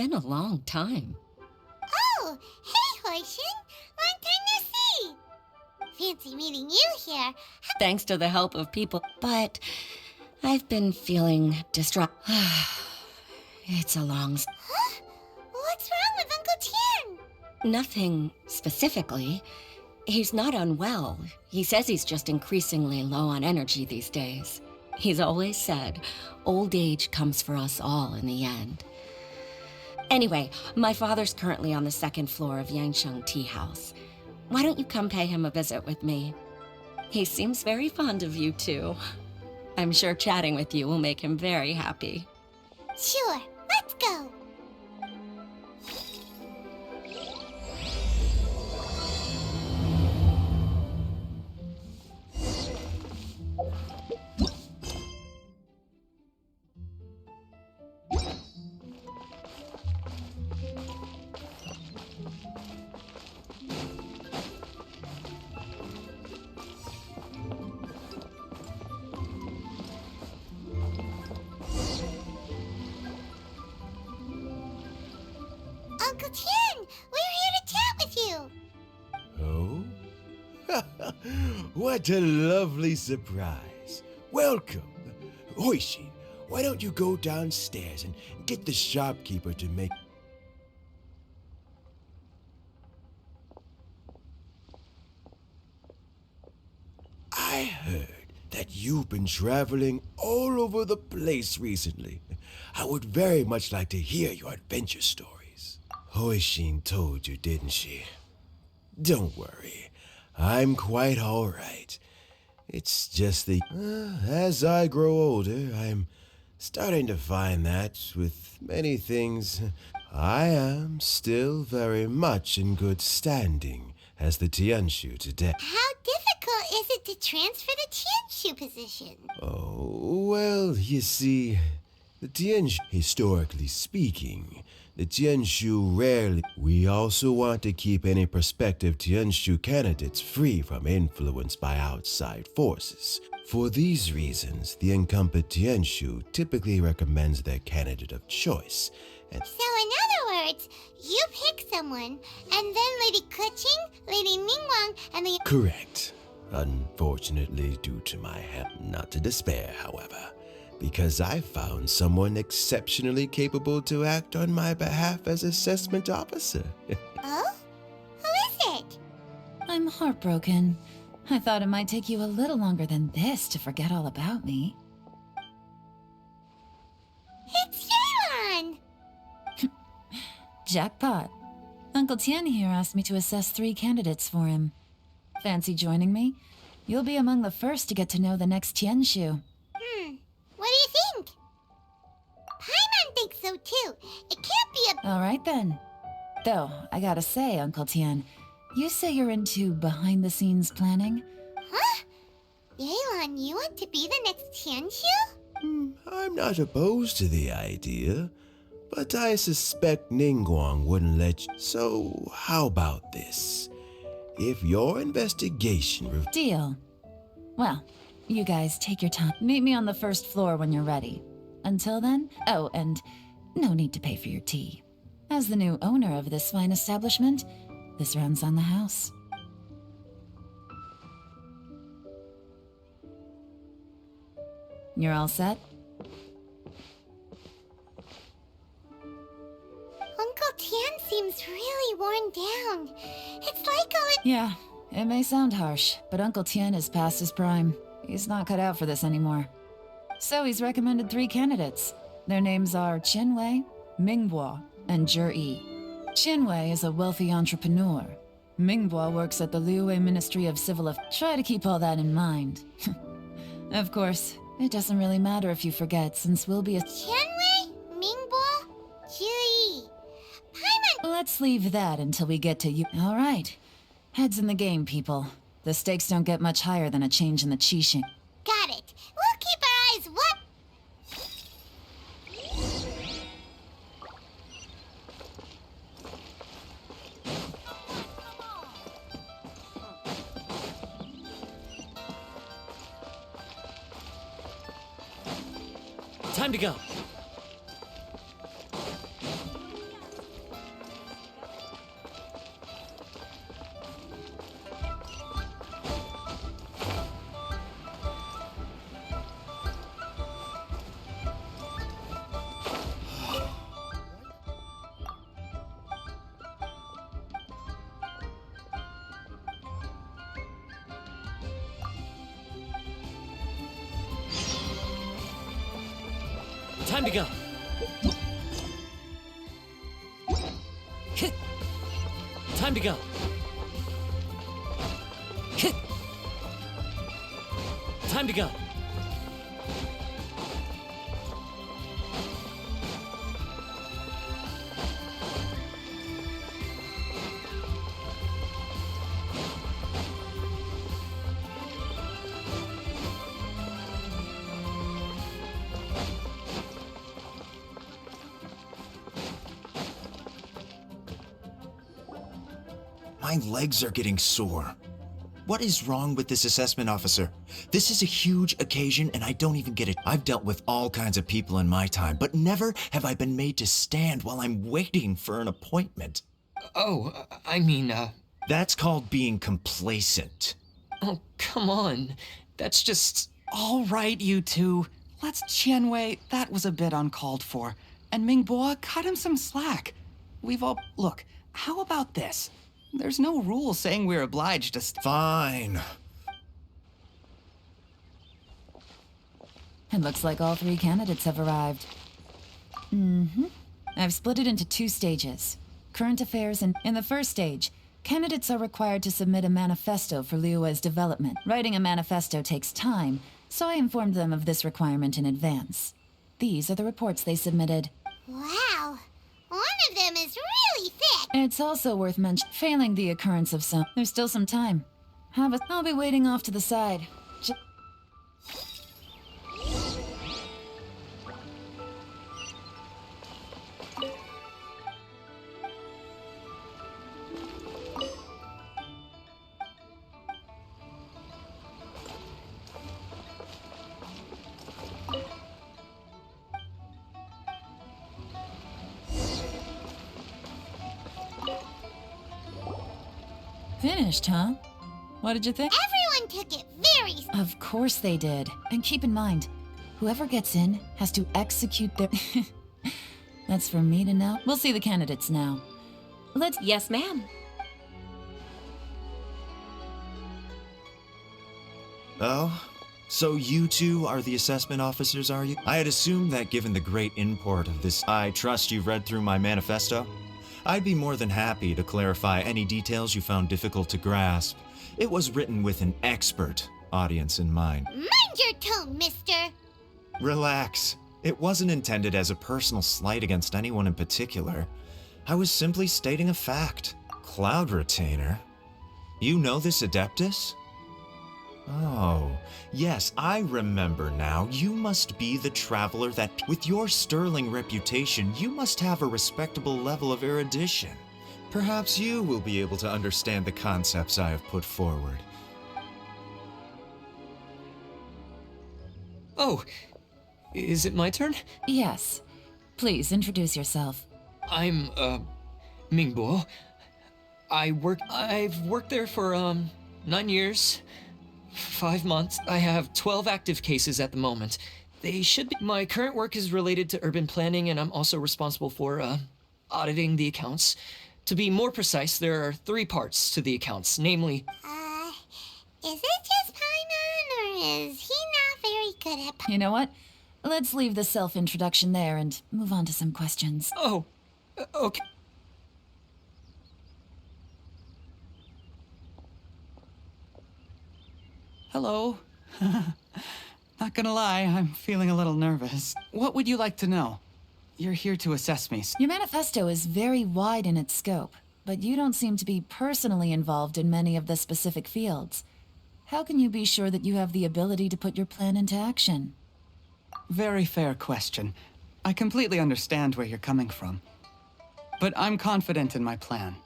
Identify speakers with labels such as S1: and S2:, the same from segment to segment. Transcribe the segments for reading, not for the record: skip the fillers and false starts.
S1: been a long time.
S2: Oh, hey, Hoishin! Long time no see! Fancy meeting you here.
S1: Thanks to the help of people, but I've been feeling distraught. It's a long...
S2: Huh? What's wrong with Uncle Tian?
S1: Nothing specifically. He's not unwell. He says he's just increasingly low on energy these days. He's always said, old age comes for us all in the end. Anyway, my father's currently on the second floor of Yangsheng Tea House. Why don't you come pay him a visit with me? He seems very fond of you, too. I'm sure chatting with you will make him very happy.
S2: Sure, let's go. Uncle Tian, we're here to chat with you.
S3: Oh? What a lovely surprise. Welcome. Hoishin, why don't you go downstairs and get the shopkeeper to make... I heard that you've been traveling all over the place recently. I would very much like to hear your adventure stories. Hoishin told you, didn't she? Don't worry, I'm quite all right. It's just the... as I grow older, I'm starting to find that with many things, I am still very much in good standing as the Tianshu today.
S2: How difficult is it to transfer the Tianshu position?
S3: Oh, well, you see, the Tianshu, historically speaking, the Tianshu rarely... We also want to keep any prospective Tianshu candidates free from influence by outside forces. For these reasons, the incumbent Tianshu typically recommends their candidate of choice. And
S2: So in other words, you pick someone, and then Lady Keqing, Lady Ningguang, and the...
S3: correct. Unfortunately, due to my health, not to despair, however, because I found someone exceptionally capable to act on my behalf as assessment officer.
S2: Oh? Who is it?
S4: I'm heartbroken. I thought it might take you a little longer than this to forget all about me.
S2: It's Yelan!
S4: Jackpot. Uncle Tian here asked me to assess 3 candidates for him. Fancy joining me? You'll be among the first to get to know the next Tianshu.
S2: What do you think? Paimon thinks so too. It can't be a...
S4: All right then. Though, I gotta say, Uncle Tian, you say you're into behind-the-scenes planning?
S2: Huh? Yelan, you want to be the next Tianshu?
S3: I'm not opposed to the idea, but I suspect Ningguang wouldn't let you. So, how about this? If your investigation...
S4: Deal. Well, you guys take your time. Meet me on the first floor when you're ready. Until then, oh, and no need to pay for your tea. As the new owner of this fine establishment, this runs on the house. You're all set?
S2: Uncle Tian seems really worn down. It's like all it...
S4: Yeah, it may sound harsh, but Uncle Tian is past his prime. He's not cut out for this anymore. So he's recommended 3 candidates. Their names are Qinwei, Mingbo, and Zhi. Qinwei is a wealthy entrepreneur. Mingbo works at the Liyue Ministry of Civil Affairs. Try to keep all that in mind. Of course, it doesn't really matter if you forget, since we'll be a...
S2: Qianwei, Mingbo, Zhi. Paimon...
S4: Let's leave that until we get to you. All right. Heads in the game, people. The stakes don't get much higher than a change in the Qixing.
S2: Got it. We'll keep our eyes what?
S5: Time to go. Time to go. Hit. Time to go. Hit. Time to go.
S6: My legs are getting sore. What is wrong with this assessment officer? This is a huge occasion and I don't even get it. I've dealt with all kinds of people in my time, but never have I been made to stand while I'm waiting for an appointment.
S5: Oh, I mean,
S6: That's called being complacent.
S5: oh, come on. That's just...
S7: All right, you two. Let's Qianwei. That was a bit uncalled for. And Mingbo, cut him some slack. We've all... Look, how about this? There's no rule saying we're obliged to...
S6: Fine.
S4: It looks like all 3 candidates have arrived. I've split it into 2 stages. Current affairs and in the first stage, candidates are required to submit a manifesto for Liyue's development. Writing a manifesto takes time, so I informed them of this requirement in advance. These are the reports they submitted.
S2: Wow. One of them is really thick.
S4: It's also worth mentioning, failing the occurrence of some. There's still some time. I'll be waiting off to the side. Finished, huh? What did you think?
S2: Everyone took it very...
S4: Of course they did. And keep in mind, whoever gets in has to execute their... That's for me to know. We'll see the candidates now.
S1: Yes, ma'am.
S6: Oh? So you two are the assessment officers, are you? I had assumed that given the great import of this, I trust you've read through my manifesto. I'd be more than happy to clarify any details you found difficult to grasp. It was written with an expert audience in mind.
S2: Mind your tone, mister.
S6: Relax. It wasn't intended as a personal slight against anyone in particular. I was simply stating a fact. Cloud Retainer? You know this Adeptus? Oh, yes, I remember now. You must be the traveler that, with your sterling reputation, you must have a respectable level of erudition. Perhaps you will be able to understand the concepts I have put forward.
S5: Oh, is it my turn?
S4: Yes. Please, introduce yourself.
S5: I'm, Mingbo. I've worked there for, 9 years. 5 months. I have 12 active cases at the moment. They should be... My current work is related to urban planning, and I'm also responsible for, auditing the accounts. To be more precise, there are 3 parts to the accounts, namely...
S2: Is it just Paimon, or is he not very good at...
S4: You know what? Let's leave the self-introduction there and move on to some questions.
S5: Oh, okay.
S7: Hello. Not gonna lie, I'm feeling a little nervous. What would you like to know? You're here to assess me.
S4: Your manifesto is very wide in its scope, but you don't seem to be personally involved in many of the specific fields. How can you be sure that you have the ability to put your plan into action?
S7: Very fair question. I completely understand where you're coming from. But I'm confident in my plan.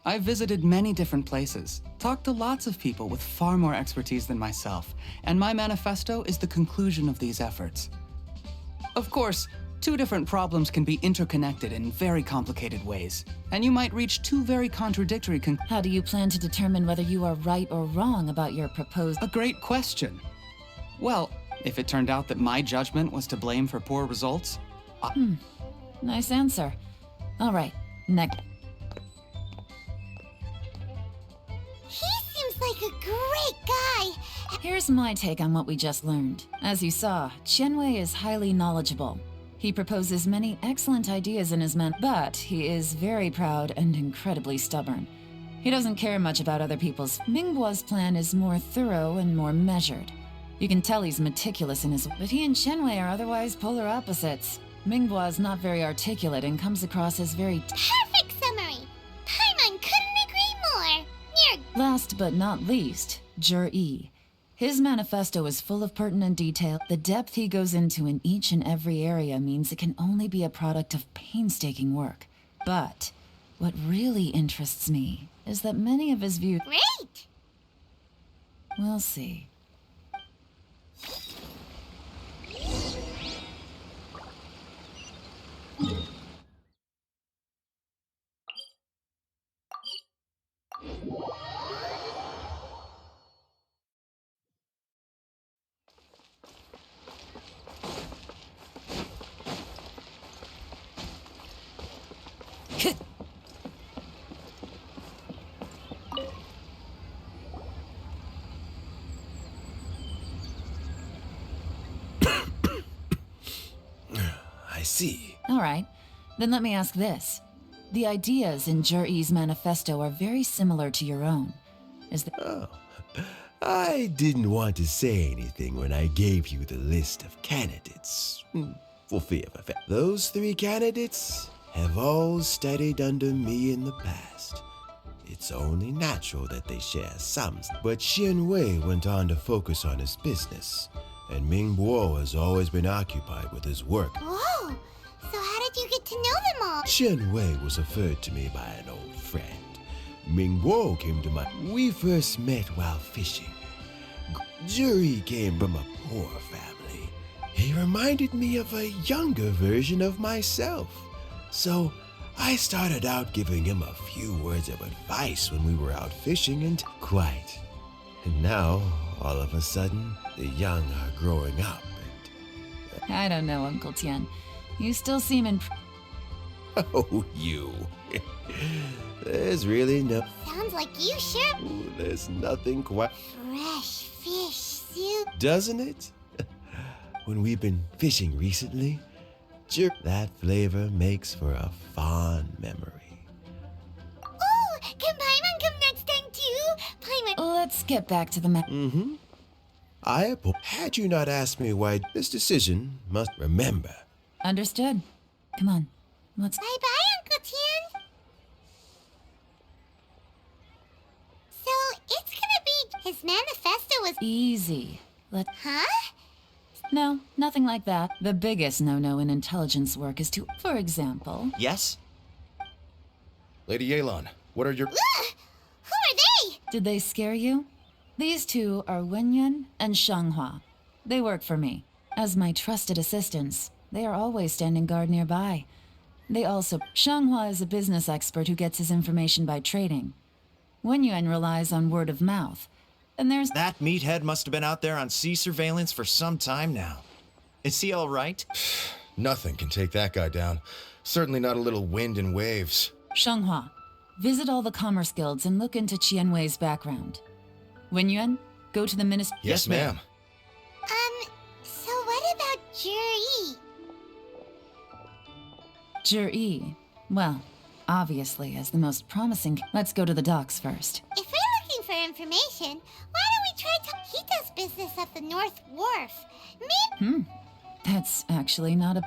S7: I've visited many different places, talked to lots of people with far more expertise than myself, and my manifesto is the conclusion of these efforts. Of course, 2 different problems can be interconnected in very complicated ways, and you might reach 2 very contradictory conclusions.
S4: How do you plan to determine whether you are right or wrong about your proposed...
S7: A great question. Well, if it turned out that my judgment was to blame for poor results,
S4: Nice answer. All right, next.
S2: He seems like a great guy.
S4: Here's my take on what we just learned. As you saw, Qianwei is highly knowledgeable. He proposes many excellent ideas in his but he is very proud and incredibly stubborn. He doesn't care much about other people's. Mingbo's plan is more thorough and more measured. You can tell he's meticulous in his, but he and Shenwei are otherwise polar opposites. Mingbo is not very articulate and comes across as very
S2: Perfect summary! Paimon couldn't agree more!
S4: Last but not least, Jur-E. His manifesto is full of pertinent detail. The depth he goes into in each and every area means it can only be a product of painstaking work. But what really interests me is that many of his views...
S2: Great!
S4: We'll see.
S3: I see.
S4: All right, then let me ask this. The ideas in Jur-E's manifesto are very similar to your own. Is the...
S3: Oh, I didn't want to say anything when I gave you the list of candidates. For fear of effect. Those 3 candidates have all studied under me in the past. It's only natural that they share some. But Xian Wei went on to focus on his business, and Mingbo has always been occupied with his work.
S2: Whoa! So how did you get to know them all?
S3: Xian Wei was referred to me by an old friend. Mingbo came to my... We first met while fishing. Juri came from a poor family. He reminded me of a younger version of myself. So I started out giving him a few words of advice when we were out fishing and quite. And now, all of a sudden, the young are growing up and...
S4: I don't know, Uncle Tian. You still seem
S3: Oh, you. There's really no...
S2: Sounds like you sure...
S3: Ooh, there's nothing quite...
S2: Fresh fish soup.
S3: Doesn't it? When we've been fishing recently, that flavor makes for a fond memory.
S2: Oh, can Paimon come next time too? Paimon...
S4: Let's get back to the
S3: Had you not asked me why this decision must remember.
S4: Understood. Come on, let's...
S2: Bye-bye, Uncle Tian. So, it's gonna be... His manifesto was...
S4: Easy.
S2: Huh?
S4: No, nothing like that. The biggest no-no in intelligence work is to, for example...
S6: Yes?
S8: Lady Yelan, what are your...
S2: Ugh! Who are they?
S4: Did they scare you? These two are Wenyuan and Shanghua. They work for me. As my trusted assistants, they are always standing guard nearby. They also... Shanghua is a business expert who gets his information by trading. Wenyuan relies on word of mouth. And there's...
S6: That meathead must have been out there on sea surveillance for some time now. Is he all right?
S8: Nothing can take that guy down. Certainly not a little wind and waves.
S4: Shanghua, visit all the commerce guilds and look into Qianwei's background. Wenyuan, go to the ministry...
S8: Yes, ma'am.
S2: So what about Juri?
S4: Jur-E. Well, obviously, as the most promising... Let's go to the docks first.
S2: If we're looking for information, why don't we try to... He does business at the North Wharf. Maybe...
S4: That's actually not a...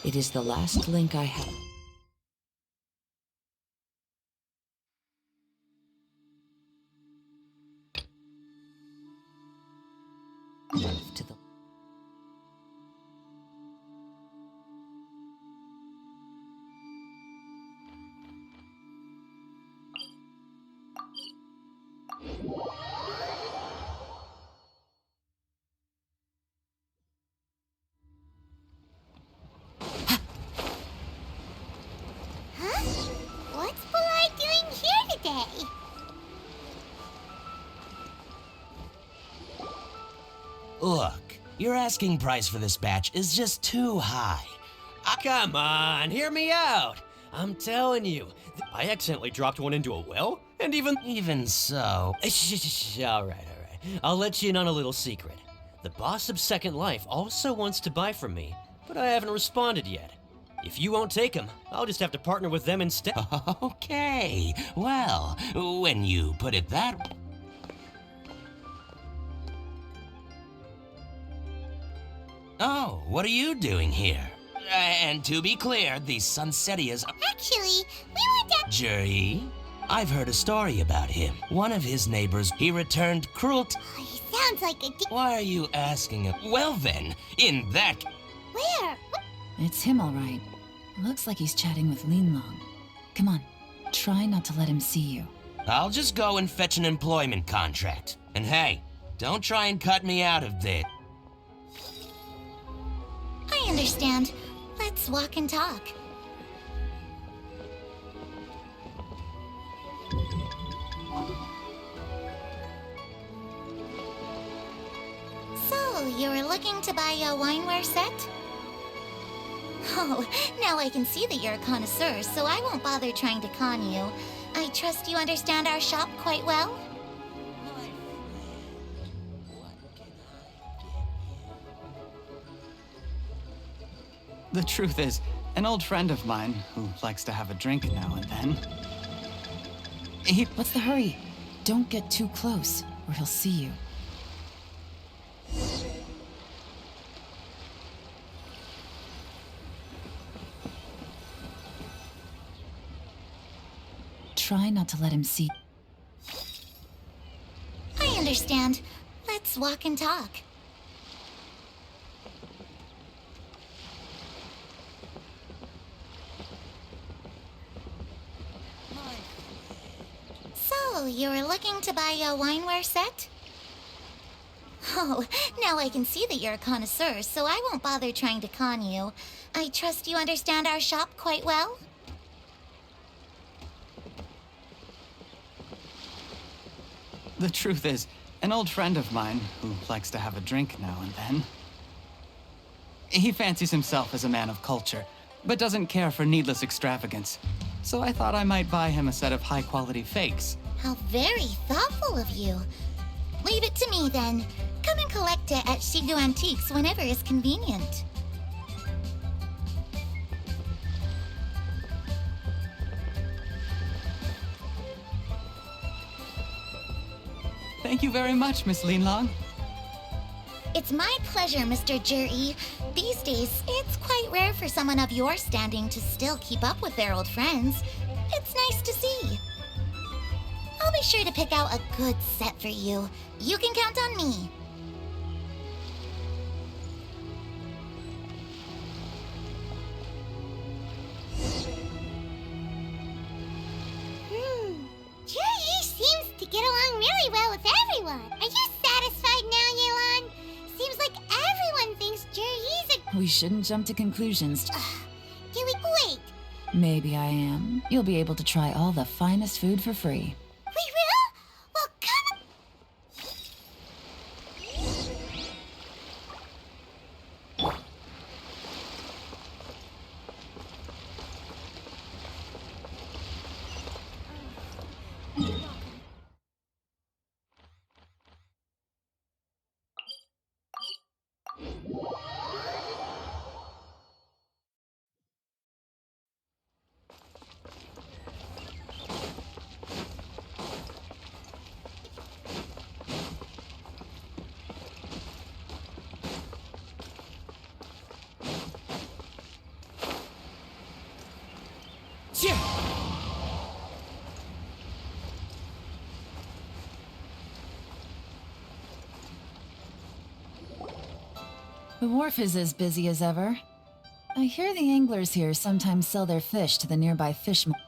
S1: It is the last link I have. To the...
S2: Huh? What's Polite doing
S9: Look, your asking price for this batch is just too high. Come on, hear me out. I'm telling you,
S10: I accidentally dropped one into a well, and
S9: even so.
S10: All right. I'll let you in on a little secret. The boss of Second Life also wants to buy from me, but I haven't responded yet. If you won't take him, I'll just have to partner with them instead.
S9: Okay, well, when you put it that. Oh, what are you doing here? And to be clear, these Sunsetias.
S2: Actually, we were down.
S9: Juri, I've heard a story about him. One of his neighbors, he returned cruelty.
S2: He sounds like a
S9: Why are you asking him? Well then, in that.
S2: Where?
S4: It's him, all right. Looks like he's chatting with Linlong. Come on, try not to let him see you.
S9: I'll just go and fetch an employment contract. And hey, don't try and cut me out of this.
S2: I understand. Let's walk and talk. So, you were looking to buy a wineware set? Oh, now I can see that you're a connoisseur, so I won't bother trying to con you. I trust you understand our shop quite well?
S7: The truth is, an old friend of mine who likes to have a drink now and then.
S4: What's the hurry? Don't get too close, or he'll see you. Try not to let him see.
S2: I understand. Let's walk and talk. So, you were looking to buy a wineware set? Oh, now I can see that you're a connoisseur, so I won't bother trying to con you. I trust you understand our shop quite well?
S7: The truth is, an old friend of mine who likes to have a drink now and then. He fancies himself as a man of culture, but doesn't care for needless extravagance. So I thought I might buy him a set of high-quality fakes.
S2: How very thoughtful of you. Leave it to me, then. Come and collect it at Shigu Antiques whenever is convenient.
S7: Thank you very much, Miss Linlong.
S2: It's my pleasure, Mr. Juri. These days, it's quite rare for someone of your standing to still keep up with their old friends. It's nice to see. I'll be sure to pick out a good set for you. You can count on me. Juri seems to get along really well with everyone. Are you satisfied now, Yelan? Seems like everyone thinks Juri's a...
S4: We shouldn't jump to conclusions.
S2: Do we... Wait.
S4: Maybe I am. You'll be able to try all the finest food for free.
S2: We will? Well, come...
S4: The wharf is as busy as ever. I hear the anglers here sometimes sell their fish to the nearby fish market.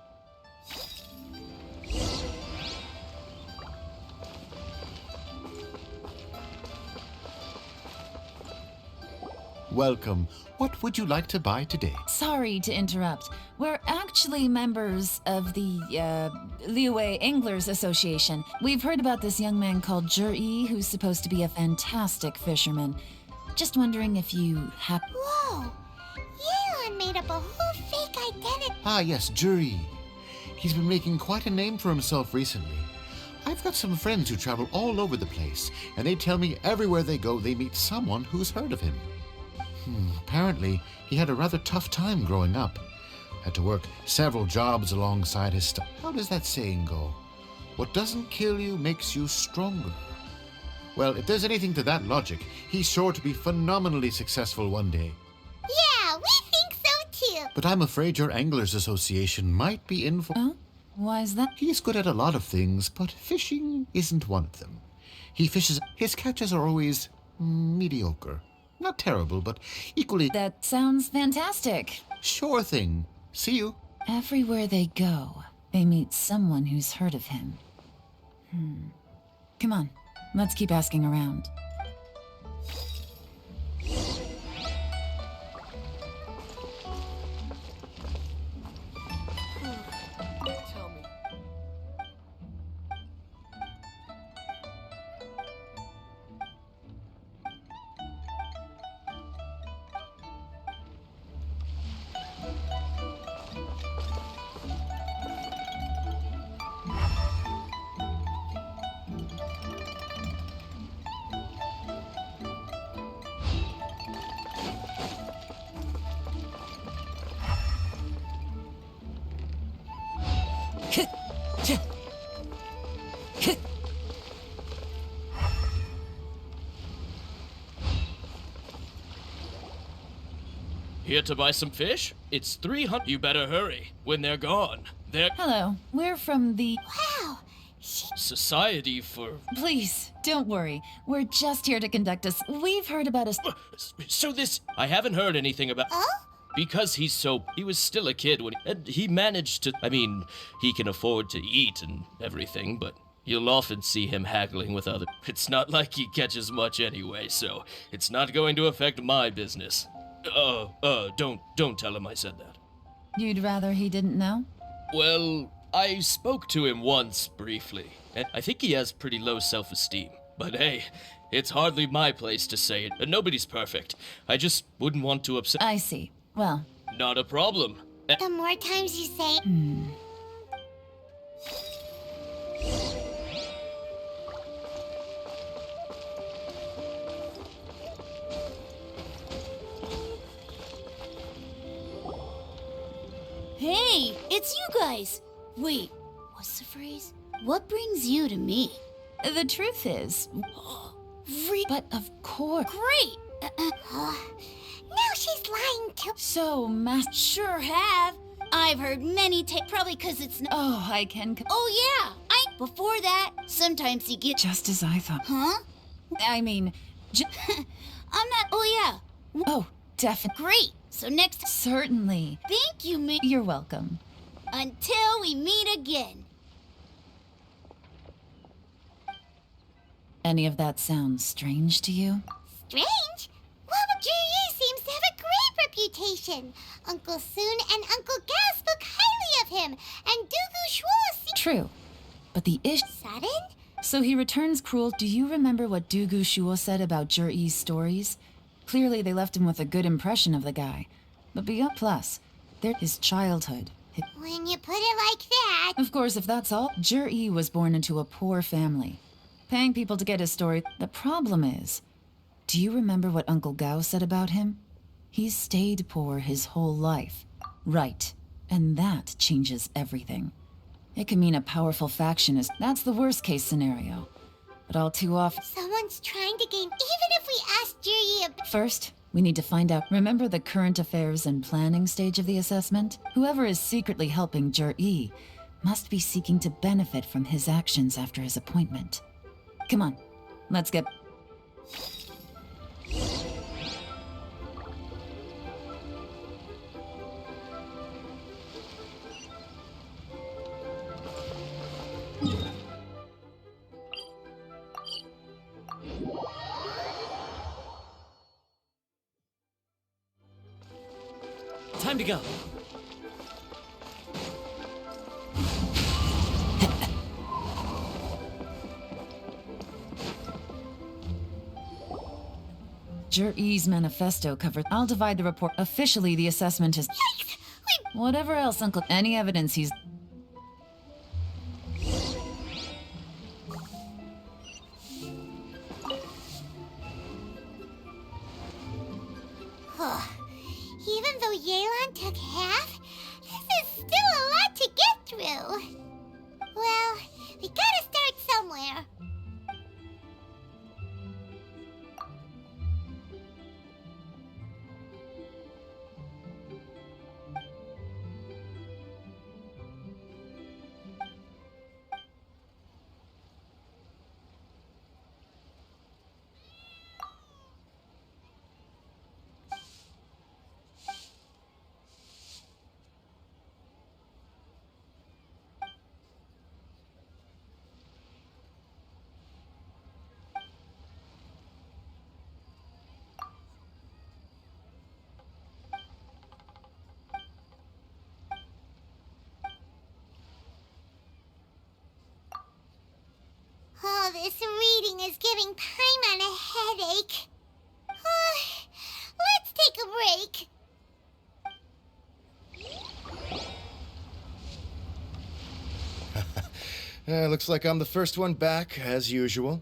S11: welcome. What would you like to buy today?
S4: Sorry to interrupt. We're actually members of the, Liyue Anglers Association. We've heard about this young man called Zhi, who's supposed to be a fantastic fisherman. Just wondering if you have...
S2: Whoa! Yelan made up a whole fake identity.
S11: Ah, yes, Zhi. He's been making quite a name for himself recently. I've got some friends who travel all over the place, and they tell me everywhere they go they meet someone who's heard of him. Apparently, he had a rather tough time growing up. Had to work several jobs alongside his stuff. How does that saying go? What doesn't kill you makes you stronger. Well, if there's anything to that logic, he's sure to be phenomenally successful one day.
S2: Yeah, we think so too.
S11: But I'm afraid your Anglers Association might be in for...
S4: Oh? Why is that?
S11: He's good at a lot of things, but fishing isn't one of them. He fishes... His catches are always mediocre. Not terrible, but equally...
S4: That sounds fantastic.
S11: Sure thing. See you.
S4: Everywhere they go, they meet someone who's heard of him. Come on, let's keep asking around.
S5: Tell me.
S12: Here to buy some fish? It's 300. You better hurry. When they're gone, they're
S4: Hello, we're from the...
S2: Wow!
S12: Society for...
S4: Please, don't worry. We're just here to conduct us. We've heard about us...
S12: So this... I haven't heard anything about...
S2: Oh?
S12: Because he's so... He was still a kid when... And he managed to... I mean, he can afford to eat and everything, but... You'll often see him haggling with other... It's not like he catches much anyway, so... It's not going to affect my business. Don't tell him I said that.
S4: You'd rather he didn't know?
S12: Well, I spoke to him once, briefly, and I think he has pretty low self-esteem. But hey, it's hardly my place to say it, and nobody's perfect. I just wouldn't want to upset...
S4: I see. Well...
S12: Not a problem.
S2: The more times you say...
S13: Hey, it's you guys! Wait, what's the phrase? What brings you to me?
S4: The truth is... But of course...
S13: Great!
S2: Now she's lying too.
S4: So,
S13: Sure have. I've heard many probably because it's not...
S4: Oh, I can...
S13: Oh yeah! Before that, sometimes he gets...
S4: Just as I thought.
S13: Huh?
S4: I mean...
S13: I'm not... Oh yeah!
S4: Oh, definitely.
S13: Great! So next...
S4: Certainly.
S13: Thank you, me.
S4: You're welcome.
S13: Until we meet again.
S4: Any of that sound strange to you?
S2: Strange? Well, Zhi seems to have a great reputation. Uncle Soon and Uncle Gao spoke highly of him, and Dugu Shuo seems...
S4: True. But the
S2: Sudden?
S4: So he returns cruel. Do you remember what Dugu Shuo said about Zhi's stories? Clearly they left him with a good impression of the guy. But beyond plus, there is childhood.
S2: When you put it like that...
S4: Of course, if that's all, Zhi was born into a poor family. Paying people to get his story. The problem is, do you remember what Uncle Gao said about him? He's stayed poor his whole life. Right. And that changes everything. It can mean a powerful faction is... That's the worst case scenario. But all too often...
S2: Someone's trying to gain... Even if we ask Zhi a...
S4: First, we need to find out... Remember the current affairs and planning stage of the assessment? Whoever is secretly helping Zhi must be seeking to benefit from his actions after his appointment. Come on, let's get...
S10: Time to go.
S4: Jur-E's manifesto covered. I'll divide the report. Officially, the assessment is.
S2: Yikes!
S4: Whatever else, Uncle. Any evidence he's.
S2: Even though Yelan took half, this is still a lot to get through. Well, we gotta start somewhere. Oh, this reading is giving Paimon a headache. Let's take a break.
S8: Looks like I'm the first one back, as usual.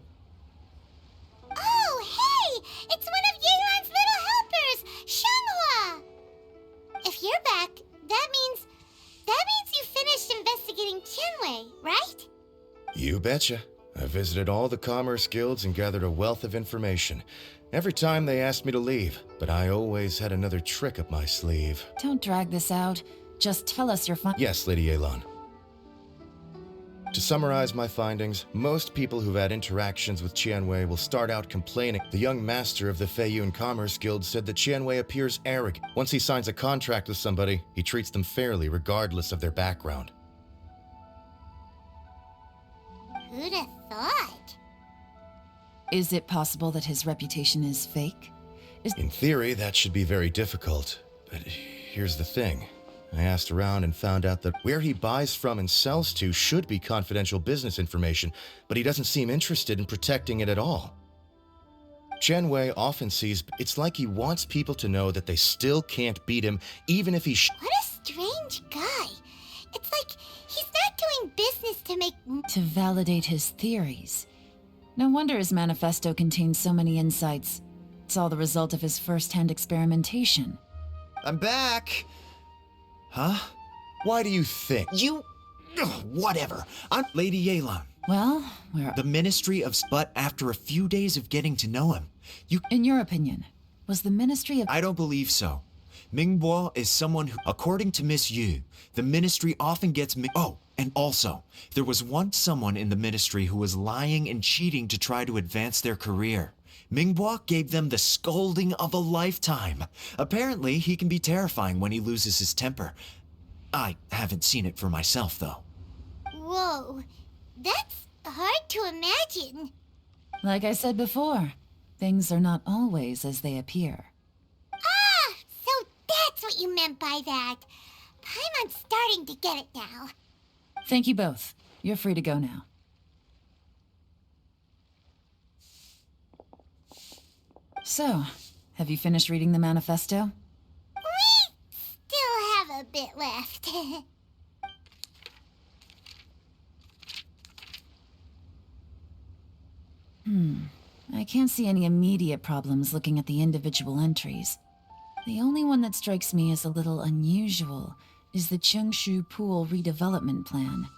S2: Oh, hey! It's one of Yelan's little helpers, Shanghua! If you're back, that means you finished investigating Chenwei, right?
S8: You betcha. I visited all the commerce guilds and gathered a wealth of information. Every time they asked me to leave, but I always had another trick up my sleeve.
S4: Don't drag this out. Just tell us your
S8: Yes, Lady Yelan. To summarize my findings, most people who've had interactions with Qianwei will start out complaining. The young master of the Feiyun Commerce Guild said that Qianwei appears arrogant. Once he signs a contract with somebody, he treats them fairly regardless of their background.
S2: Who'd have thought?
S4: Is it possible that his reputation is fake?
S8: In theory, that should be very difficult. But here's the thing. I asked around and found out that where he buys from and sells to should be confidential business information, but he doesn't seem interested in protecting it at all. Qianwei often sees it's like he wants people to know that they still can't beat him, even if he
S2: What a strange guy. It's like he's not doing business to make...
S4: To validate his theories. No wonder his manifesto contains so many insights. It's all the result of his first-hand experimentation.
S6: I'm back! Huh?
S8: Why do you think?
S6: You... whatever. I'm Lady Yelan.
S4: Well, we're...
S6: The Ministry of... But after a few days of getting to know him, you...
S4: In your opinion, was the Ministry of...
S6: I don't believe so. Mingbo is someone who, according to Miss Yu, the Ministry often gets... Oh, and also, there was once someone in the Ministry who was lying and cheating to try to advance their career. Mingbo gave them the scolding of a lifetime. Apparently, he can be terrifying when he loses his temper. I haven't seen it for myself, though.
S2: Whoa, that's hard to imagine.
S4: Like I said before, things are not always as they appear.
S2: Ah, so that's what you meant by that. Paimon's starting to get it now.
S4: Thank you both. You're free to go now. So, have you finished reading the manifesto?
S2: We still have a bit left.
S4: I can't see any immediate problems looking at the individual entries. The only one that strikes me as a little unusual is the Cheungshu Pool redevelopment plan.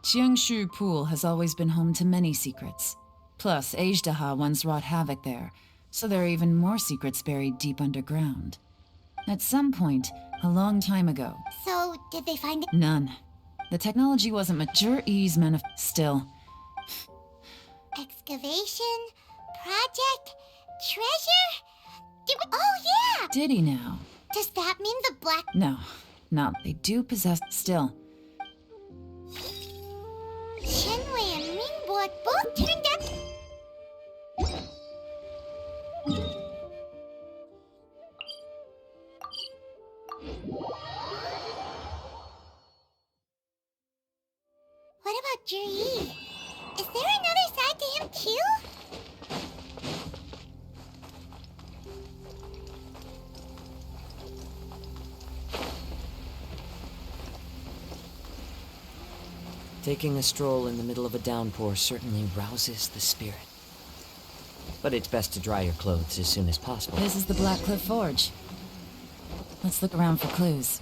S4: Cheungshu Pool has always been home to many secrets. Plus, Ajdaha once wrought havoc there, so there are even more secrets buried deep underground. At some point, a long time ago...
S2: So, did they find it?
S4: None. The technology wasn't mature. Still.
S2: Excavation? Project? Treasure? Oh, yeah!
S4: Did he now?
S2: Does that mean the black...
S4: No. Not. They do possess... Still.
S2: Shenwei and Mingbo both turned out... Juri. Is there another side to him too?
S5: Taking a stroll in the middle of a downpour certainly rouses the spirit. But it's best to dry your clothes as soon as possible.
S4: This is the Blackcliff Forge. Let's look around for clues.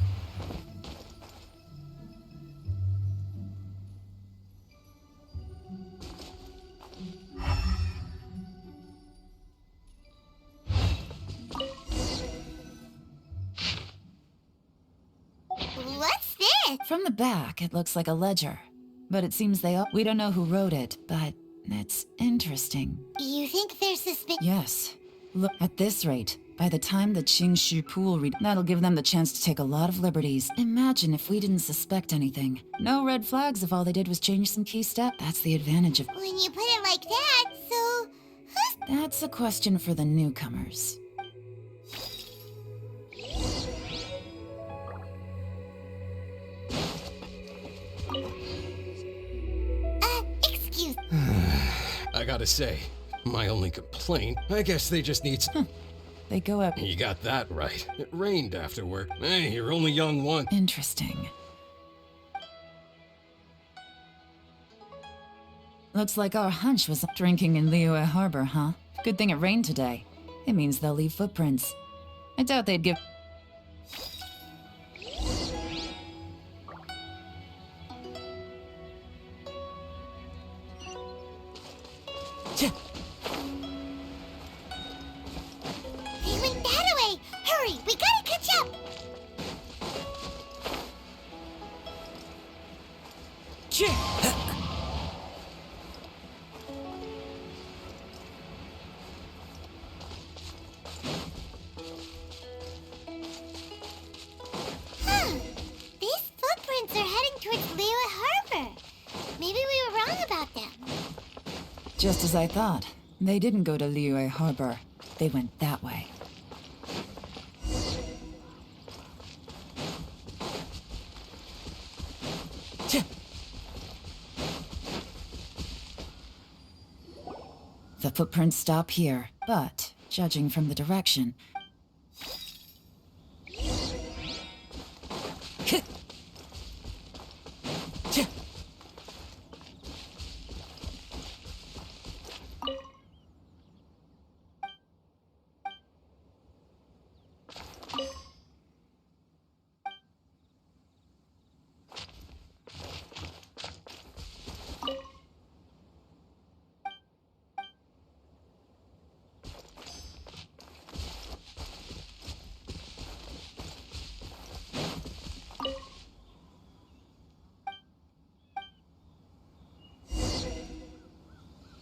S2: What's this?
S4: From the back, it looks like a ledger. But it seems we don't know who wrote it, but it's interesting.
S2: You think they're suspicious?
S4: Yes. Look, at this rate, by the time the Qingshu pool that'll give them the chance to take a lot of liberties. Imagine if we didn't suspect anything. No red flags if all they did was change some key step. That's the advantage of...
S2: When you put it like that, so...
S4: That's a question for the newcomers.
S2: Excuse...
S14: I gotta say, my only complaint, I guess they just need some...
S4: They go up...
S14: You got that right. It rained afterward. Hey, you're only young once.
S4: Interesting. Looks like our hunch was drinking in Liyue Harbor, huh? Good thing it rained today. It means they'll leave footprints. I doubt they'd give...
S2: They went that way! Hurry, we gotta catch up! These footprints are heading towards Liyue Harbor. Maybe we were wrong about them.
S4: Just as I thought. They didn't go to Liyue Harbor. They went that way. The footprints stop here, but, judging from the direction...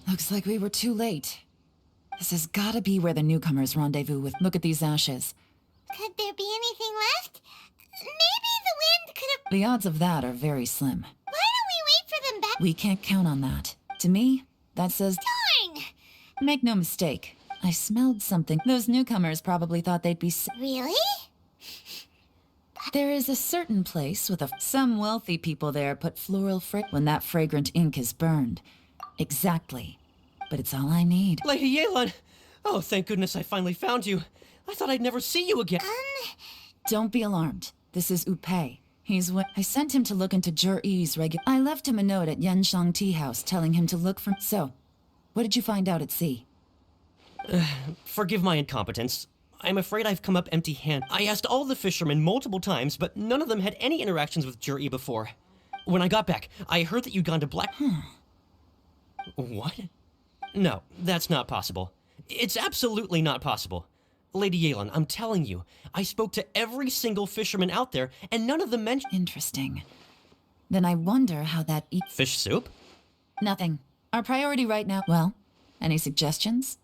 S4: Looks like we were too late. This has gotta be where the newcomers rendezvous with. Look at these ashes.
S2: Could there be anything left? Maybe the wind could have...
S4: The odds of that are very slim.
S2: Why don't we wait for them back?
S4: We can't count on that. To me, that says...
S2: Darn!
S4: Make no mistake. I smelled something. Those newcomers probably thought they'd be...
S2: Really?
S4: There is a certain place with some wealthy people there put floral when that fragrant ink is burned. Exactly. But it's all I need.
S10: Lady Yelan! Oh, thank goodness I finally found you. I thought I'd never see you again.
S4: Don't be alarmed. This is Upei. He's what... I sent him to look into Jur-E's I left him a note at Yenshang Tea House telling him to look for... So, what did you find out at sea?
S10: Forgive my incompetence. I'm afraid I've come up empty-handed. I asked all the fishermen multiple times, but none of them had any interactions with Jur-E before. When I got back, I heard that you'd gone to Black... What? No, that's not possible. It's absolutely not possible. Lady Yelan, I'm telling you, I spoke to every single fisherman out there, and none of them mentioned...
S4: Interesting. Then I wonder how that
S10: Fish soup?
S4: Nothing. Our priority right now... Well, any suggestions?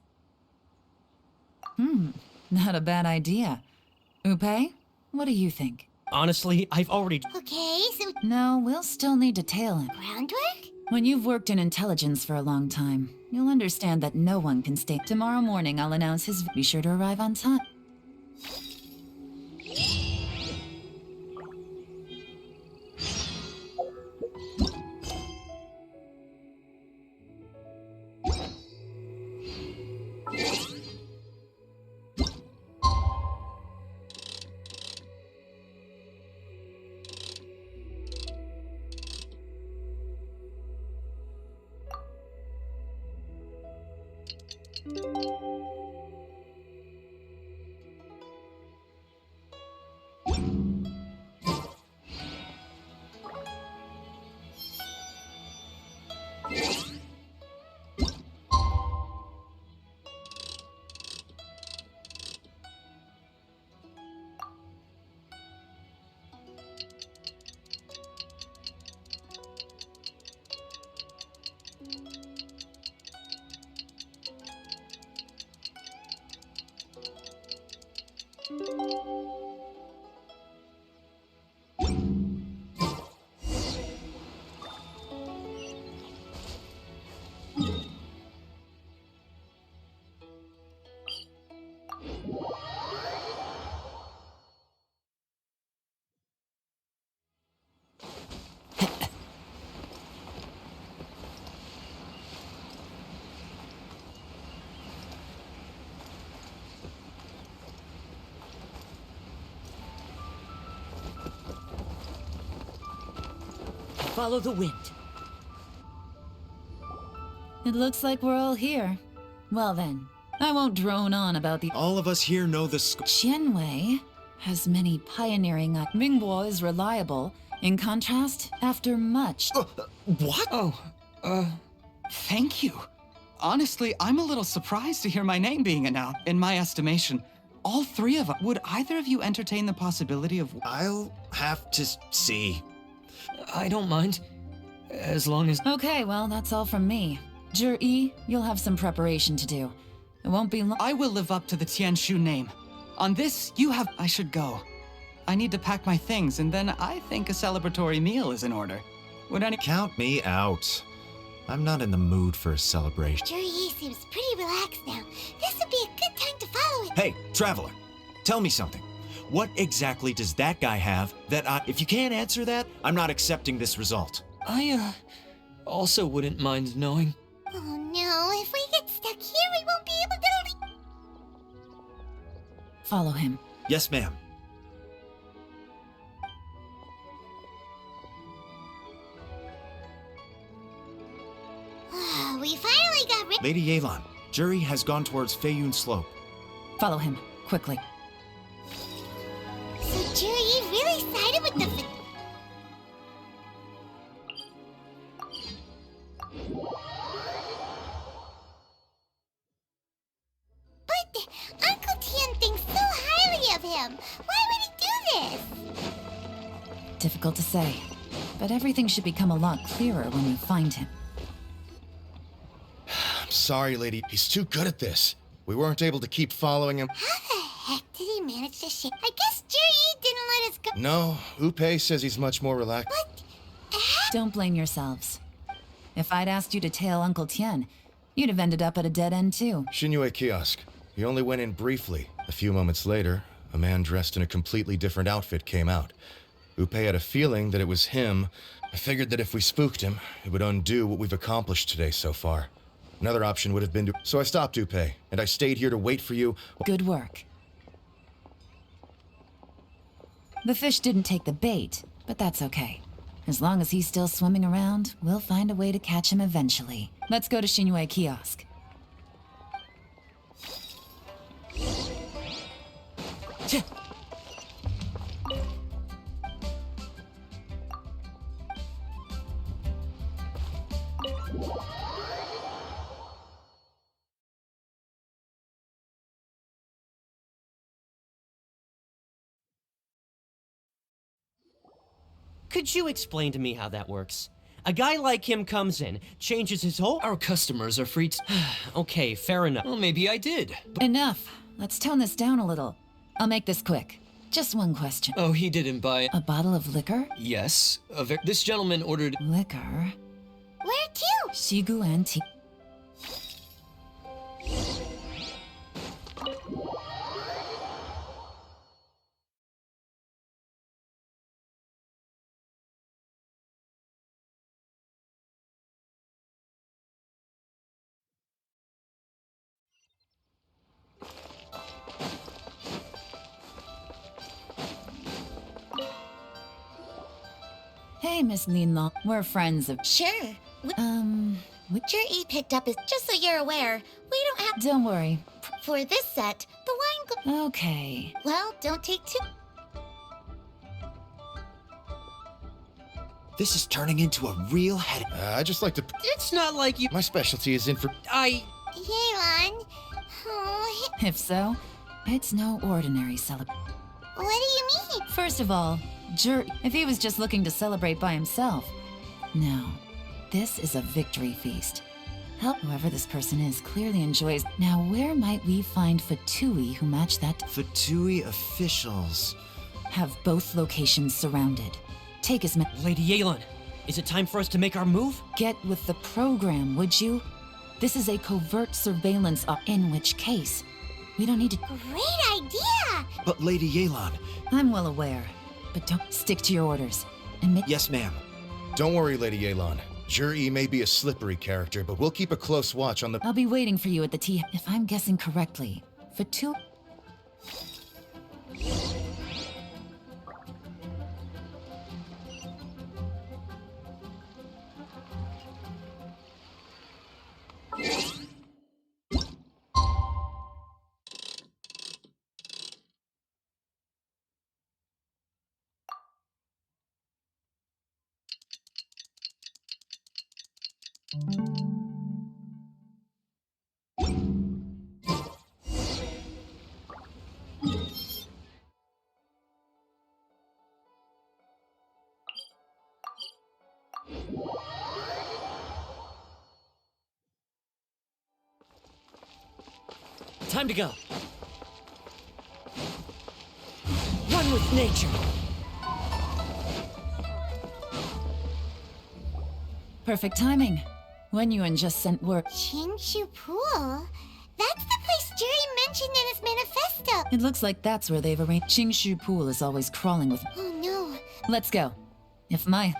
S4: Not a bad idea. Upei, what do you think?
S10: Honestly, I've already...
S2: Okay, so...
S4: No, we'll still need to tail him.
S2: Groundwork?
S4: When you've worked in intelligence for a long time, you'll understand that no one can stay. Tomorrow morning, I'll announce his... Be sure to arrive on time.
S15: Follow the wind.
S4: It looks like we're all here. Well then, I won't drone on about the—
S6: All of us here know the
S4: Qianwei has many pioneering— Mingguo is reliable. In contrast, after much—
S6: What?
S7: Thank you. Honestly, I'm a little surprised to hear my name being announced. In my estimation, all three of us— Would either of you entertain the possibility of—
S6: I'll have to see.
S5: I don't mind. As long as...
S4: Okay, well, that's all from me. Zhi, you'll have some preparation to do. It won't be long—
S7: I will live up to the Tianshu name. On this, you have— I should go. I need to pack my things, and then I think a celebratory meal is in order. Would any—
S6: Count me out. I'm not in the mood for a celebration.
S2: Zhi seems pretty relaxed now. This would be a good time to follow him.
S6: Hey, traveler, tell me something. What exactly does that guy have that if you can't answer that, I'm not accepting this result.
S5: I, also wouldn't mind knowing.
S2: Oh no, if we get stuck here, we won't be able to leave.
S4: Follow him.
S6: Yes, ma'am.
S2: We finally got rid—
S6: Lady Yelan, Zhi has gone towards Feiyun Slope.
S4: Follow him, quickly.
S2: So Zhi really sided with the— But Uncle Tian thinks so highly of him. Why would he do this?
S4: Difficult to say, but everything should become a lot clearer when we find him.
S8: I'm sorry, lady. He's too good at this. We weren't able to keep following him.
S2: How the heck did he manage to shake? I guess Zhi didn't let us go.
S8: No, Upe says he's much more relaxed.
S4: Don't blame yourselves. If I'd asked you to tail Uncle Tian, you'd have ended up at a dead end too.
S8: Shinyue Kiosk. He only went in briefly. A few moments later, a man dressed in a completely different outfit came out. Upe had a feeling that it was him. I figured that if we spooked him, it would undo what we've accomplished today so far. Another option would have been to— So I stopped Upe, and I stayed here to wait for you.
S4: Good work. The fish didn't take the bait, but that's okay. As long as he's still swimming around, we'll find a way to catch him eventually. Let's go to Shinyue Kiosk.
S10: Could you explain to me how that works? A guy like him comes in, changes his whole—
S5: Our customers are free to...
S10: Okay, fair enough.
S5: Well, maybe I did.
S4: Enough. Let's tone this down a little. I'll make this quick. Just one question.
S5: Oh, he didn't buy...
S4: A bottle of liquor?
S5: Yes. This gentleman ordered...
S4: Liquor?
S2: Where to?
S4: Shigu and tea. Hey, Miss Linlong. We're friends of—
S2: Sure. Jur-E picked up his... Just so you're aware, we don't have...
S4: Don't worry.
S2: For this set, the wine...
S4: Okay.
S2: Well, don't take too...
S6: This is turning into a real headache.
S8: I just like to...
S9: It's not like you.
S8: My specialty is in for...
S2: Yelan... Oh,
S4: If so, it's no ordinary celebration.
S2: what do you mean?
S4: First of all, if he was just looking to celebrate by himself. No, this is a victory feast. Help whoever this person is clearly enjoys. Now, where might we find Fatui who match that?
S6: Fatui officials.
S4: Have both locations surrounded. Take as many.
S10: Lady Yelan, is it time for us to make our move?
S4: Get with the program, would you? This is a covert surveillance in which case, we don't need to.
S2: Great idea!
S6: But Lady Yelan.
S4: I'm well aware, but don't stick to your orders.
S6: Yes, ma'am.
S8: Don't worry, Lady Yelan. Jur-E may be a slippery character, but we'll keep a close watch on the...
S4: I'll be waiting for you at the tea. If I'm guessing correctly, Fatui.
S10: Time to go. One with nature.
S4: Perfect timing. When Yuan just sent word.
S2: Qingshu Pool? That's the place Juri mentioned in his manifesto.
S4: It looks like that's where they've arranged. Qingshu Pool is always crawling with.
S2: Oh no.
S4: Let's go. If my.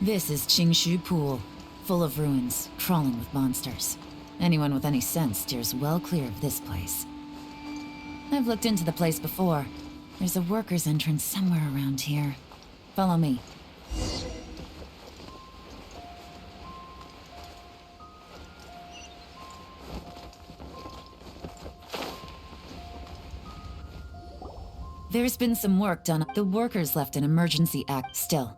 S4: This is Qingshu Pool, full of ruins, crawling with monsters. Anyone with any sense steers well clear of this place. I've looked into the place before. There's a worker's entrance somewhere around here. Follow me. There's been some work done. The workers left an emergency act. Still,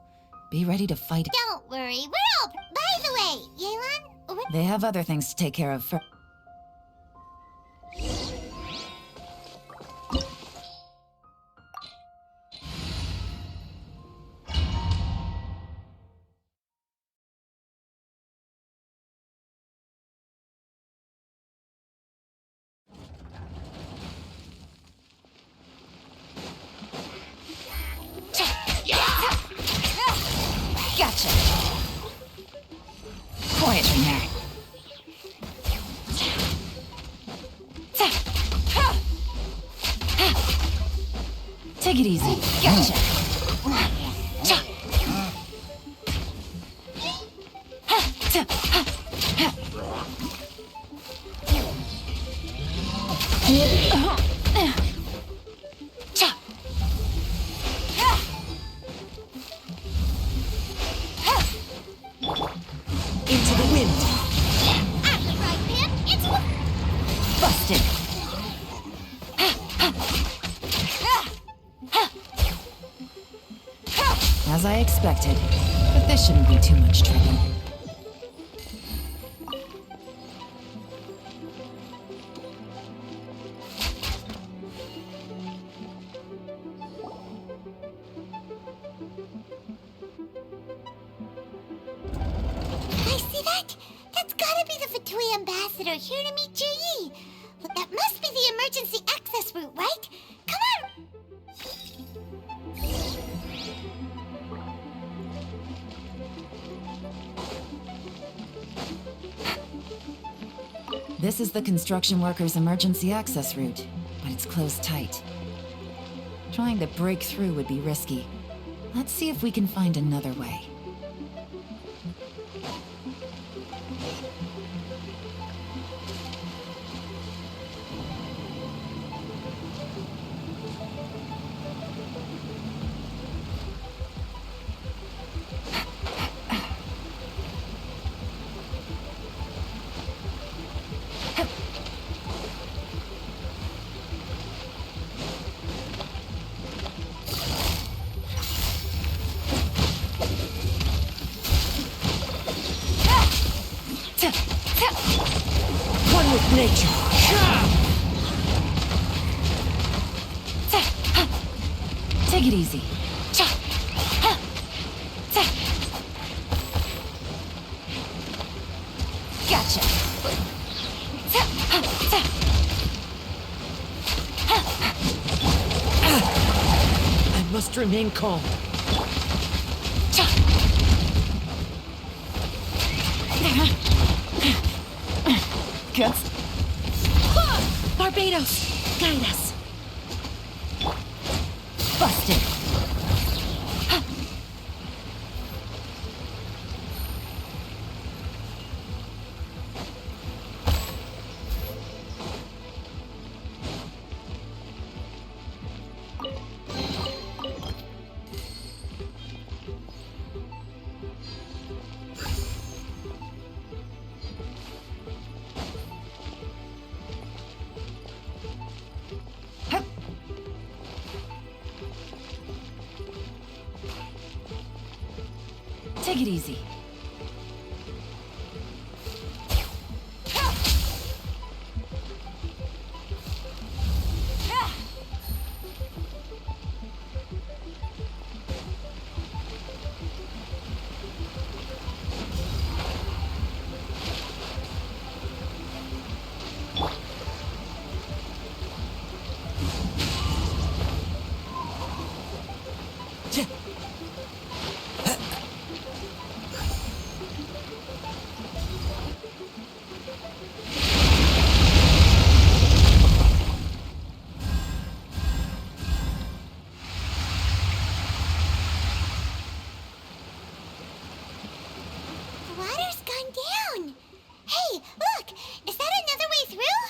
S4: be ready to fight.
S2: Don't worry, we're all... By the way, Yelan...
S4: They have other things to take care of first. Gotcha. Quiet in there. Take it easy. Gotcha. Into the wind.
S2: At the right pan, it's...
S4: Busted. As I expected, but this shouldn't be too much trouble.
S2: I see that? That's gotta be the Fatui ambassador here to meet Juri. But that must be the emergency access route, right? Come on!
S4: This is the construction workers' emergency access route, but it's closed tight. Trying to break through would be risky. Let's see if we can find another way.
S1: One with nature.
S4: Take it easy.
S1: Gotcha. I must remain calm.
S4: Guts.
S1: Barbados, guide us.
S4: Busted. Take it easy.
S2: The water's gone down. Hey, look! Is that another way through?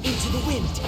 S1: Into the wind.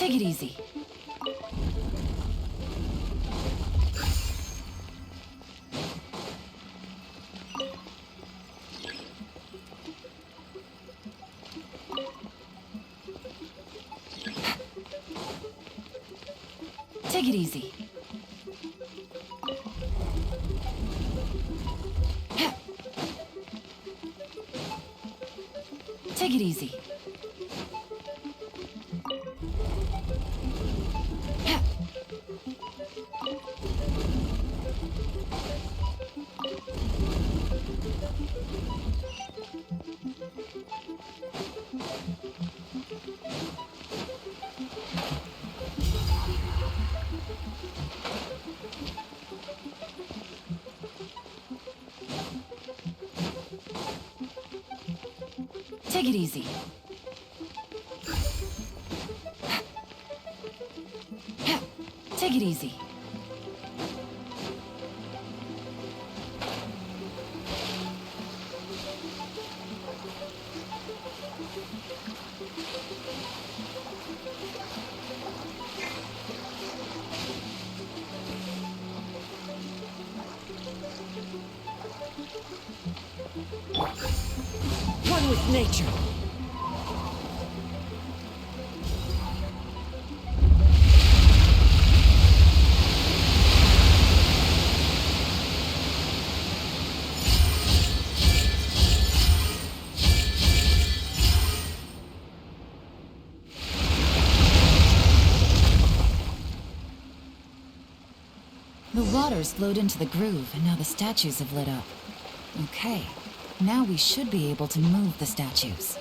S4: Take it easy. Take it easy. Take it easy. Take it easy. Take it easy.
S1: One with nature.
S4: The water's flowed into the groove, and now the statues have lit up. Okay, now we should be able to move the statues.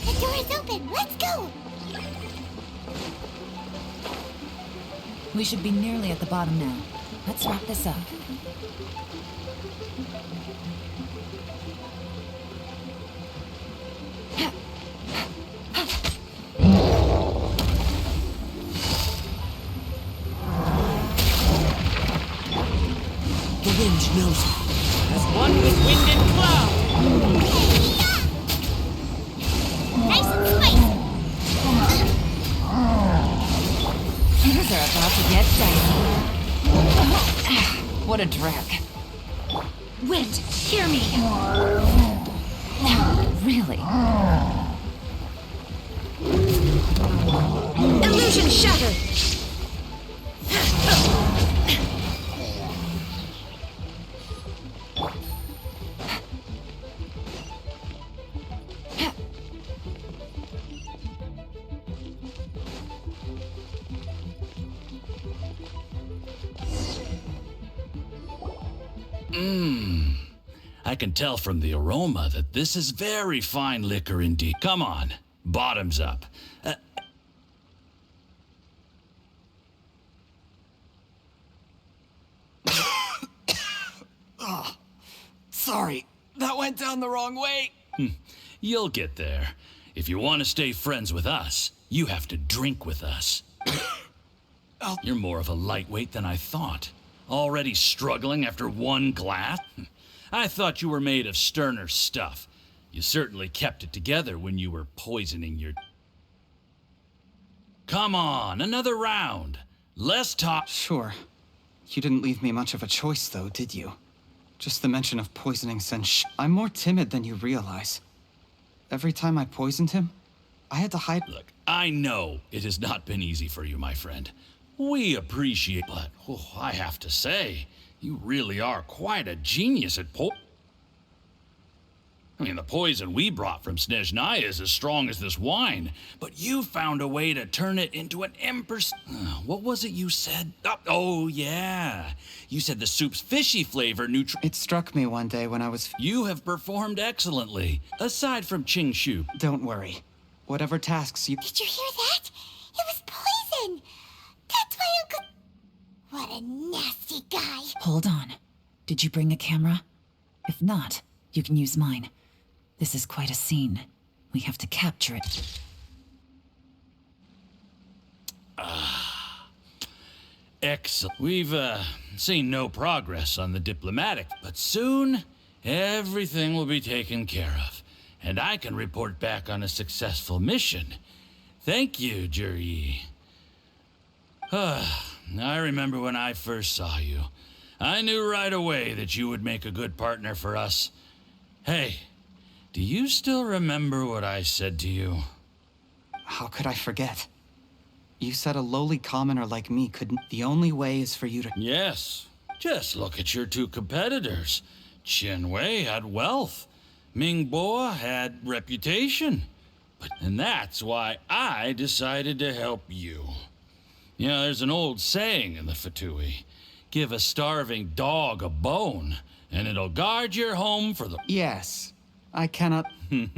S2: The door is open. Let's go.
S4: We should be nearly at the bottom now. Let's wrap this up.
S9: The wind knows it. As one with wind and cloud.
S2: Nice and spicy.
S4: Things are about to get dicey. What a drag. Wind, hear me. Really? Illusion shattered.
S15: I can tell from the aroma that this is very fine liquor indeed. Come on, bottoms up.
S7: Oh, sorry, that went down the wrong way.
S15: You'll get there. If you want to stay friends with us, you have to drink with us. You're more of a lightweight than I thought. Already struggling after one glass? I thought you were made of sterner stuff. You certainly kept it together when you were poisoning your... Come on, another round. Less talk.
S7: Sure. You didn't leave me much of a choice, though, did you? Just the mention of poisoning sent I'm more timid than you realize. Every time I poisoned him, I had to hide.
S15: Look, I know it has not been easy for you, my friend. We appreciate, but I have to say, you really are quite a genius at I mean, the poison we brought from Snezhnaya is as strong as this wine, but you found a way to turn it into an empress. What was it you said? Oh, yeah. You said the soup's fishy flavor
S7: It struck me one day when I was...
S15: You have performed excellently, aside from Ching Shu.
S7: Don't worry. Whatever tasks you...
S2: Did you hear that? It was poison! That's why Uncle... What a nasty guy.
S4: Hold on. Did you bring a camera? If not, you can use mine. This is quite a scene. We have to capture it.
S15: Excellent. We've, seen no progress on the diplomatic, but soon, everything will be taken care of, and I can report back on a successful mission. Thank you, Juri. I remember when I first saw you. I knew right away that you would make a good partner for us. Hey, do you still remember what I said to you?
S7: How could I forget? You said a lowly commoner like me couldn't... The only way is for you to...
S15: Yes. Just look at your two competitors. Chen Wei had wealth. Ming Bo had reputation. And that's why I decided to help you. You know, there's an old saying in the Fatui. Give a starving dog a bone, and it'll guard your home for the...
S7: Yes. I cannot...
S15: you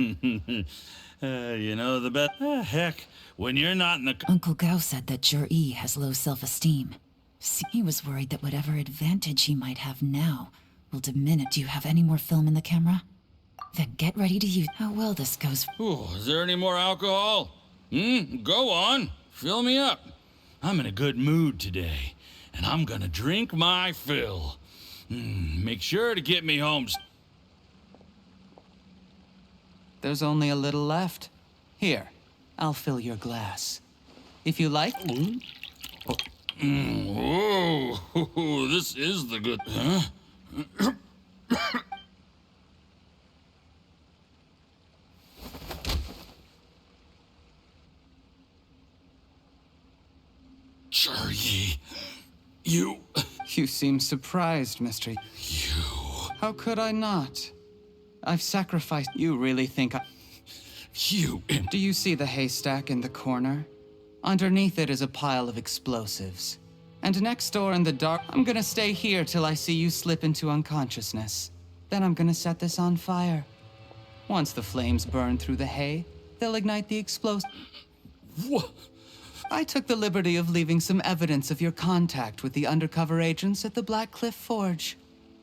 S15: know the best... heck, when you're not in the...
S4: Uncle Gao said that Jur-E has low self-esteem. See, he was worried that whatever advantage he might have now will diminish. Do you have any more film in the camera? Then get ready to use... How well this goes...
S15: Ooh, is there any more alcohol? Go on. Fill me up. I'm in a good mood today, and I'm gonna drink my fill. Make sure to get me home...
S7: There's only a little left. Here, I'll fill your glass. If you like...
S15: Whoa, this is the good... Huh? Charlie, you...
S7: You seem surprised, Mr.
S15: You...
S7: How could I not? I've sacrificed... You really think I...
S15: You...
S7: Do you see the haystack in the corner? Underneath it is a pile of explosives. And next door in the dark... I'm gonna stay here till I see you slip into unconsciousness. Then I'm gonna set this on fire. Once the flames burn through the hay, they'll ignite the explosive...
S15: What?
S7: I took the liberty of leaving some evidence of your contact with the undercover agents at the Black Cliff Forge.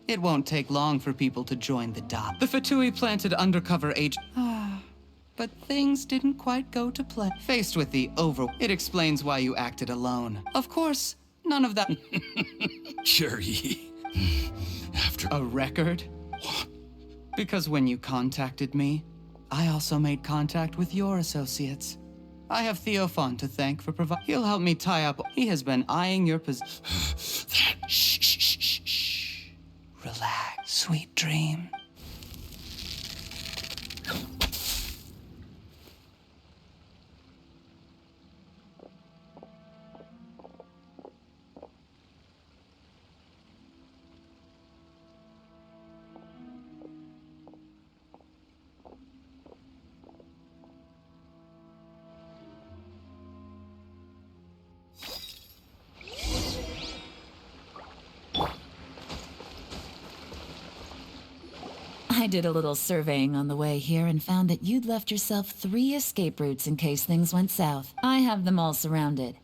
S7: It won't take long for people to join the dot. The Fatui planted undercover agent... But things didn't quite go to plan. Faced with the it explains why you acted alone. Of course, none of that...
S15: Jerry... After...
S7: A record?
S15: What?
S7: Because when you contacted me, I also made contact with your associates. I have Theophan to thank for providing... He'll help me tie up... He has been eyeing your position.
S15: Shh.
S7: Relax, sweet dream.
S4: I did a little surveying on the way here and found that you'd left yourself 3 escape routes in case things went south. I have them all surrounded.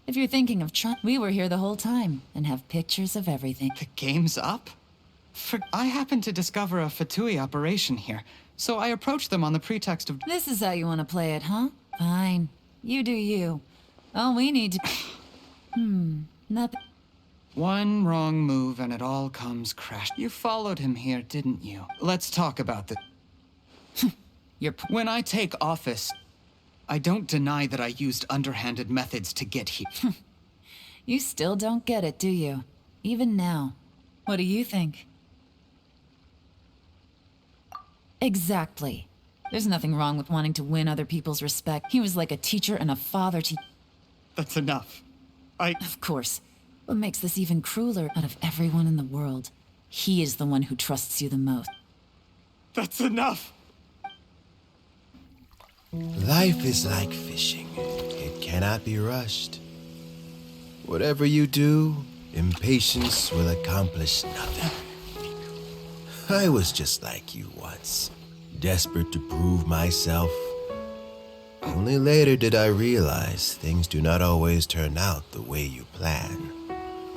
S4: If you're thinking of trying... We were here the whole time and have pictures of everything.
S7: The game's up? I happened to discover a Fatui operation here, so I approached them on the pretext of...
S4: This is how you want to play it, huh? Fine. You do you. All we need to... Nothing...
S7: One wrong move and it all comes crash. You followed him here, didn't you? Let's talk about the... When I take office, I don't deny that I used underhanded methods to get here.
S4: You still don't get it, do you? even now. What do you think? Exactly. There's nothing wrong with wanting to win other people's respect. He was like a teacher and a father to...
S7: That's enough.
S4: Of course. What makes this even crueler, out of everyone in the world, he is the one who trusts you the most.
S7: That's enough!
S3: Life is like fishing. It cannot be rushed. Whatever you do, impatience will accomplish nothing. I was just like you once, desperate to prove myself. Only later did I realize things do not always turn out the way you plan,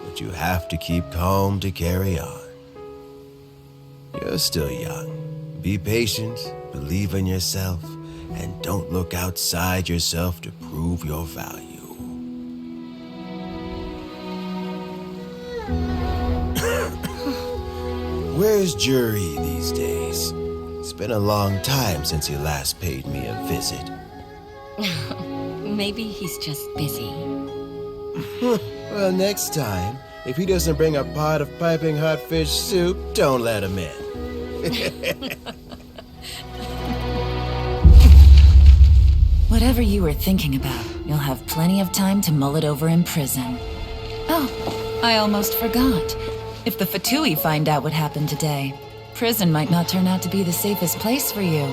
S3: but you have to keep calm to carry on. You're still young. Be patient, believe in yourself, and don't look outside yourself to prove your value. Where's Jury these days? It's been a long time since he last paid me a visit.
S1: Maybe he's just busy.
S3: Well, next time, if he doesn't bring a pot of piping hot fish soup, don't let him in.
S4: Whatever you were thinking about, you'll have plenty of time to mull it over in prison. Oh, I almost forgot. If the Fatui find out what happened today, prison might not turn out to be the safest place for you.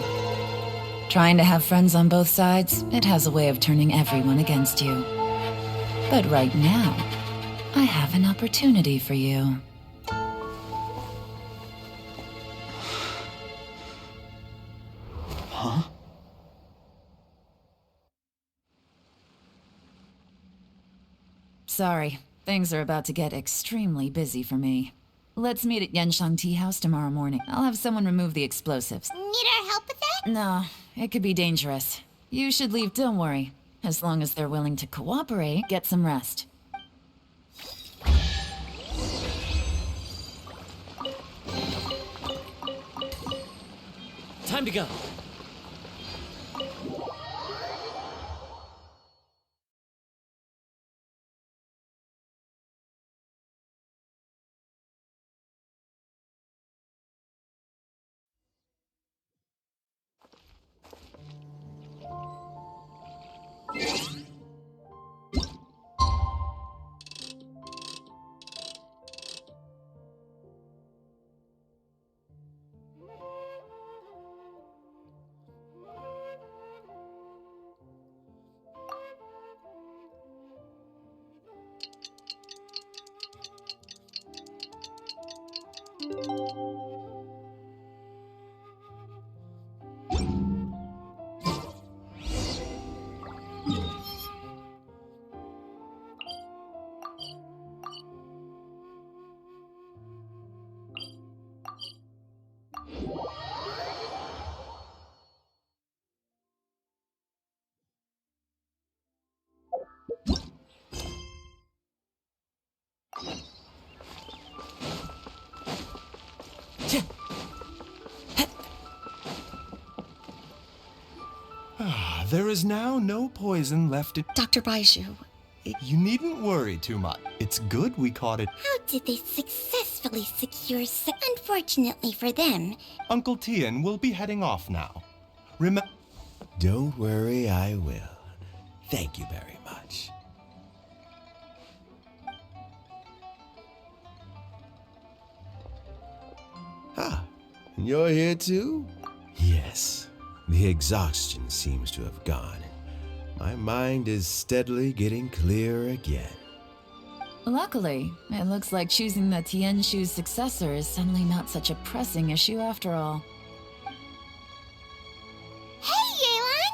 S4: Trying to have friends on both sides, it has a way of turning everyone against you. But right now, I have an opportunity for you.
S7: Huh?
S4: Sorry, things are about to get extremely busy for me. Let's meet at Yenshang Tea House tomorrow morning. I'll have someone remove the explosives.
S2: Need our help with that?
S4: No, it could be dangerous. You should leave, don't worry. As long as they're willing to cooperate, get some rest.
S10: Time to go.
S16: There is now no poison left in...
S1: Dr. Baishu,
S16: You needn't worry too much. It's good we caught it.
S2: How did they successfully secure Unfortunately for them.
S16: Uncle Tian will be heading off now.
S3: Don't worry, I will. Thank you very much. Ah, and you're here too? Yes. The exhaustion seems to have gone. My mind is steadily getting clearer again.
S4: Luckily, it looks like choosing the Tianshu's successor is suddenly not such a pressing issue after all.
S2: Hey, Yelan!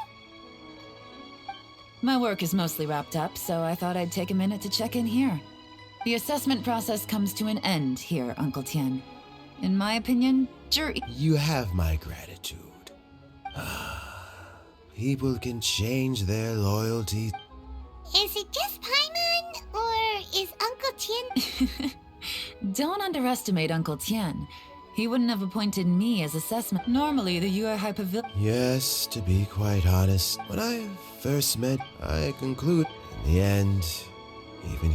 S4: My work is mostly wrapped up, so I thought I'd take a minute to check in here. The assessment process comes to an end here, Uncle Tian. In my opinion,
S3: You have my gratitude. People can change their loyalty.
S2: Is it just Paimon, or is Uncle Tian...
S4: Don't underestimate Uncle Tian. He wouldn't have appointed me as assessment. Normally, the Yuehai Pavilion...
S3: Yes, to be quite honest, when I first met, I concluded, in the end, Even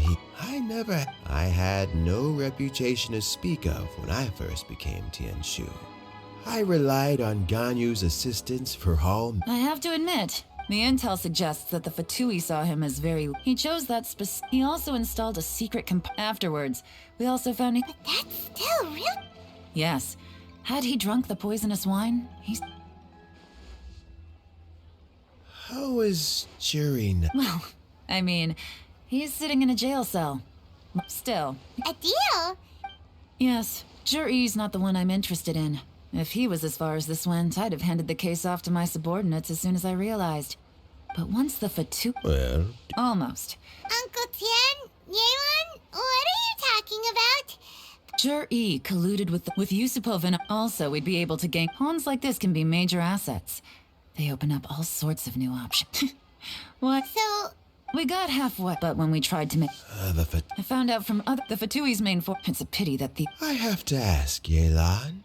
S3: I had no reputation to speak of when I first became Tianshu. I relied on Ganyu's assistance for all.
S4: I have to admit, the intel suggests that the Fatui saw him as very... He chose that He also installed a secret Afterwards, we also found he...
S2: But that's still real.
S4: Yes. Had he drunk the poisonous wine? He's...
S3: How is Jury now?
S4: Well, I mean, he's sitting in a jail cell. Still.
S2: A deal?
S4: Yes, Jury's not the one I'm interested in. If he was as far as this went, I'd have handed the case off to my subordinates as soon as I realized. But once the Fatu...
S3: Well...
S4: Almost.
S2: Uncle Tian, Yelan, what are you talking about?
S4: Jury colluded with Yusupov, and also we'd be able to gain... Pawns like this can be major assets. They open up all sorts of new options. What?
S2: So...
S4: We got halfway, but when we tried to make... I found out from the Fatui's main force... It's a pity that the...
S3: I have to ask, Yelan.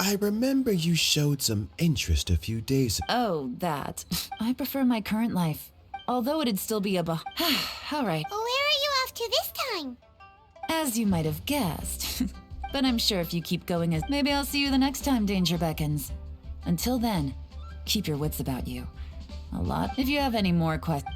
S3: I remember you showed some interest a few days ago.
S4: Oh, that. I prefer my current life. Although it'd still be a All right.
S2: Where are you off to this time?
S4: As you might have guessed. But I'm sure if you keep going, maybe I'll see you the next time danger beckons. Until then, keep your wits about you. A lot. If you have any more questions...